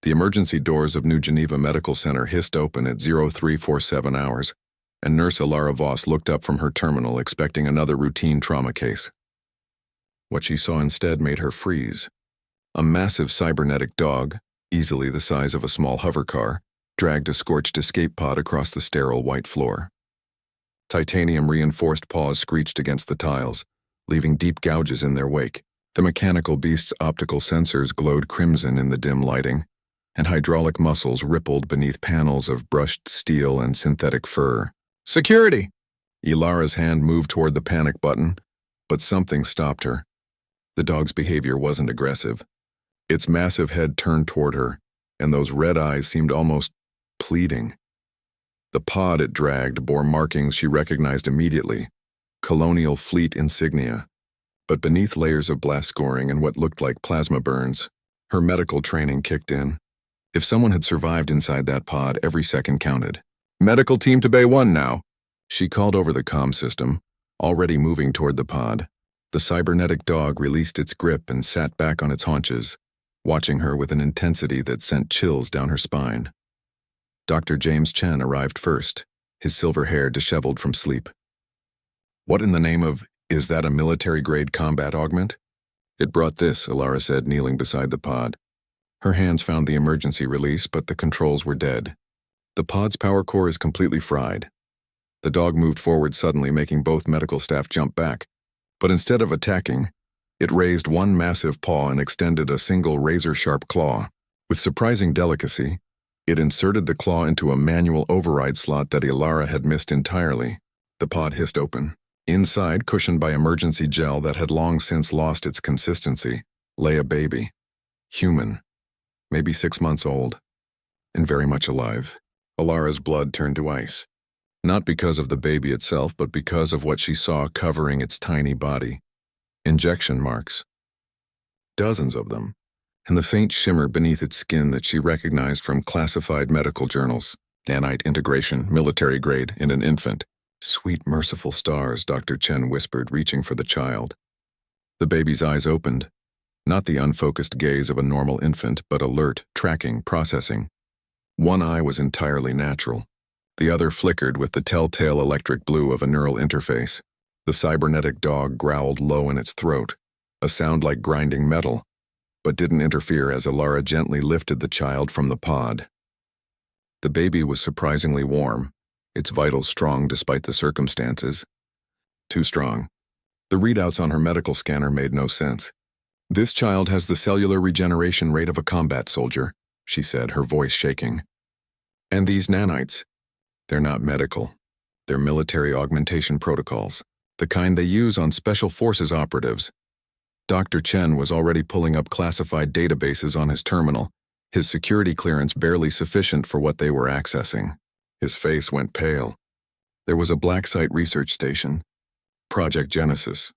The emergency doors of New Geneva Medical Center hissed open at 0347 hours, and nurse Ilara Voss looked up from her terminal expecting another routine trauma case. What she saw instead made her freeze. A massive cybernetic dog, easily the size of a small hover car, dragged a scorched escape pod across the sterile white floor. Titanium-reinforced paws screeched against the tiles, leaving deep gouges in their wake. The mechanical beast's optical sensors glowed crimson in the dim lighting, and hydraulic muscles rippled beneath panels of brushed steel and synthetic fur. "Security!" Ilara's hand moved toward the panic button, but something stopped her. The dog's behavior wasn't aggressive. Its massive head turned toward her, and those red eyes seemed almost pleading. The pod it dragged bore markings she recognized immediately, Colonial Fleet insignia. But beneath layers of blast scoring and what looked like plasma burns, her medical training kicked in. If someone had survived inside that pod, every second counted. "Medical team to Bay 1 now," she called over the comm system, already moving toward the pod. The cybernetic dog released its grip and sat back on its haunches, watching her with an intensity that sent chills down her spine. Dr. James Chen arrived first, his silver hair disheveled from sleep. "What in the name of, is that a military-grade combat augment?" "It brought this," Ilara said, kneeling beside the pod. Her hands found the emergency release, but the controls were dead. "The pod's power core is completely fried." The dog moved forward suddenly, making both medical staff jump back. But instead of attacking, it raised one massive paw and extended a single razor-sharp claw. With surprising delicacy, it inserted the claw into a manual override slot that Ilara had missed entirely. The pod hissed open. Inside, cushioned by emergency gel that had long since lost its consistency, lay a baby. Human. Maybe 6 months old. And very much alive. Ilara's blood turned to ice. Not because of the baby itself, but because of what she saw covering its tiny body. Injection marks. Dozens of them, and the faint shimmer beneath its skin that she recognized from classified medical journals. Nanite integration, military grade, in an infant. "Sweet merciful stars," Dr. Chen whispered, reaching for the child. The baby's eyes opened, not the unfocused gaze of a normal infant, but alert, tracking, processing. One eye was entirely natural. The other flickered with the telltale electric blue of a neural interface. The cybernetic dog growled low in its throat, a sound like grinding metal, but didn't interfere as Ilara gently lifted the child from the pod. The baby was surprisingly warm, its vitals strong despite the circumstances. Too strong. The readouts on her medical scanner made no sense. "This child has the cellular regeneration rate of a combat soldier," she said, her voice shaking. "And these nanites, they're not medical. They're military augmentation protocols, the kind they use on special forces operatives." Dr. Chen was already pulling up classified databases on his terminal, his security clearance barely sufficient for what they were accessing. His face went pale. There was a black site research station, Project Genesis.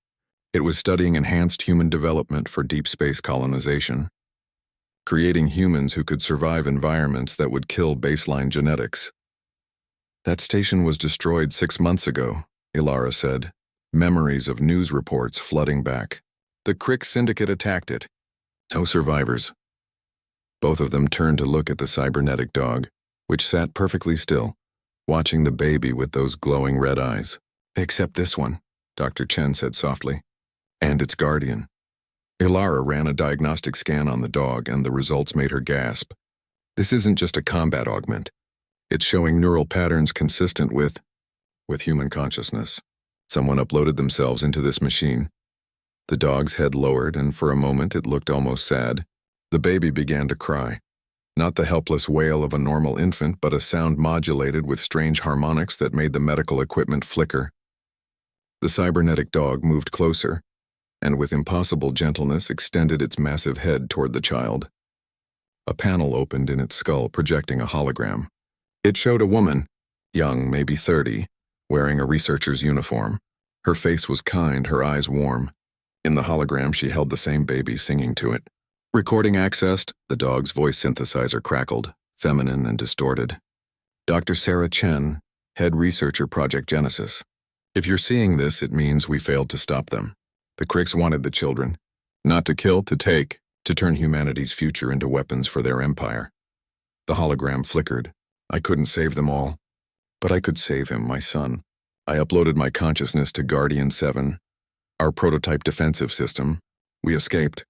It was studying enhanced human development for deep space colonization, creating humans who could survive environments that would kill baseline genetics. "That station was destroyed 6 months ago," Ilara said, memories of news reports flooding back. "The Crick Syndicate attacked it. No survivors." Both of them turned to look at the cybernetic dog, which sat perfectly still, watching the baby with those glowing red eyes. "Except this one," Dr. Chen said softly. "And its guardian." Ilara ran a diagnostic scan on the dog, and the results made her gasp. "This isn't just a combat augment. It's showing neural patterns consistent with human consciousness. Someone uploaded themselves into this machine." The dog's head lowered, and for a moment it looked almost sad. The baby began to cry. Not the helpless wail of a normal infant, but a sound modulated with strange harmonics that made the medical equipment flicker. The cybernetic dog moved closer, and with impossible gentleness extended its massive head toward the child. A panel opened in its skull, projecting a hologram. It showed a woman, young, maybe 30, wearing a researcher's uniform. Her face was kind, her eyes warm. In the hologram, she held the same baby, singing to it. "Recording accessed," the dog's voice synthesizer crackled, feminine and distorted. "Dr. Sarah Chen, head researcher, Project Genesis. If you're seeing this, it means we failed to stop them. The Cricks wanted the children. Not to kill, to take, to turn humanity's future into weapons for their empire. The hologram flickered. I couldn't save them all. But I could save him, my son. I uploaded my consciousness to Guardian 7, our prototype defensive system. We escaped.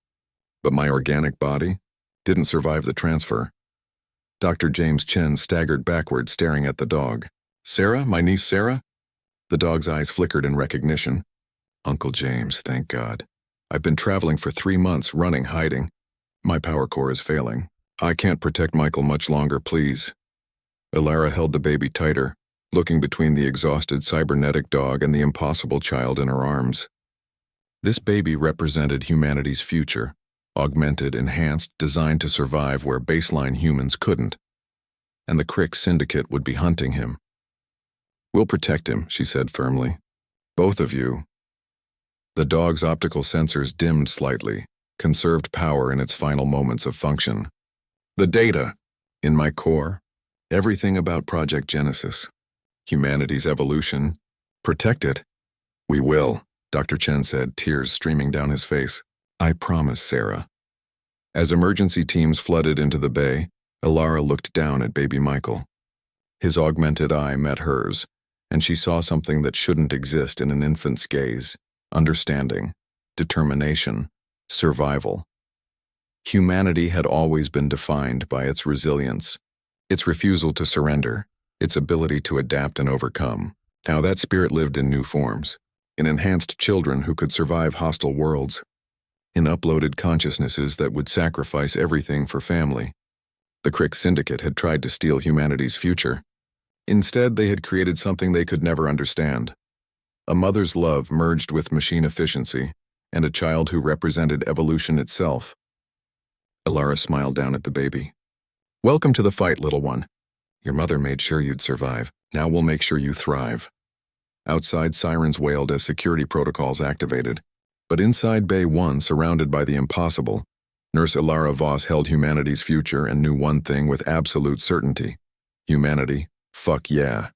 But my organic body didn't survive the transfer. Dr. James Chen staggered backward, staring at the dog. Sarah, my niece Sarah? The dog's eyes flickered in recognition. Uncle James, thank God. I've been traveling for 3 months, running, hiding. My power core is failing. I can't protect Michael much longer, please. Ilara held the baby tighter, looking between the exhausted cybernetic dog and the impossible child in her arms. This baby represented humanity's future, augmented, enhanced, designed to survive where baseline humans couldn't. And the Crick Syndicate would be hunting him. We'll protect him, she said firmly. Both of you. The dog's optical sensors dimmed slightly, conserved power in its final moments of function. The data, in my core, everything about Project Genesis, humanity's evolution, protect it. We will, Dr. Chen said, tears streaming down his face. I promise, Sarah. As emergency teams flooded into the bay, Ilara looked down at baby Michael. His augmented eye met hers, and she saw something that shouldn't exist in an infant's gaze: understanding, determination, survival. Humanity had always been defined by its resilience, its refusal to surrender, its ability to adapt and overcome. Now that spirit lived in new forms, in enhanced children who could survive hostile worlds, in uploaded consciousnesses that would sacrifice everything for family. The Crick Syndicate had tried to steal humanity's future. Instead, they had created something they could never understand. A mother's love merged with machine efficiency, and a child who represented evolution itself. Ilara smiled down at the baby. Welcome to the fight, little one. Your mother made sure you'd survive. Now we'll make sure you thrive. Outside, sirens wailed as security protocols activated. But inside Bay 1, surrounded by the impossible, Nurse Ilara Voss held humanity's future and knew one thing with absolute certainty. Humanity, fuck yeah.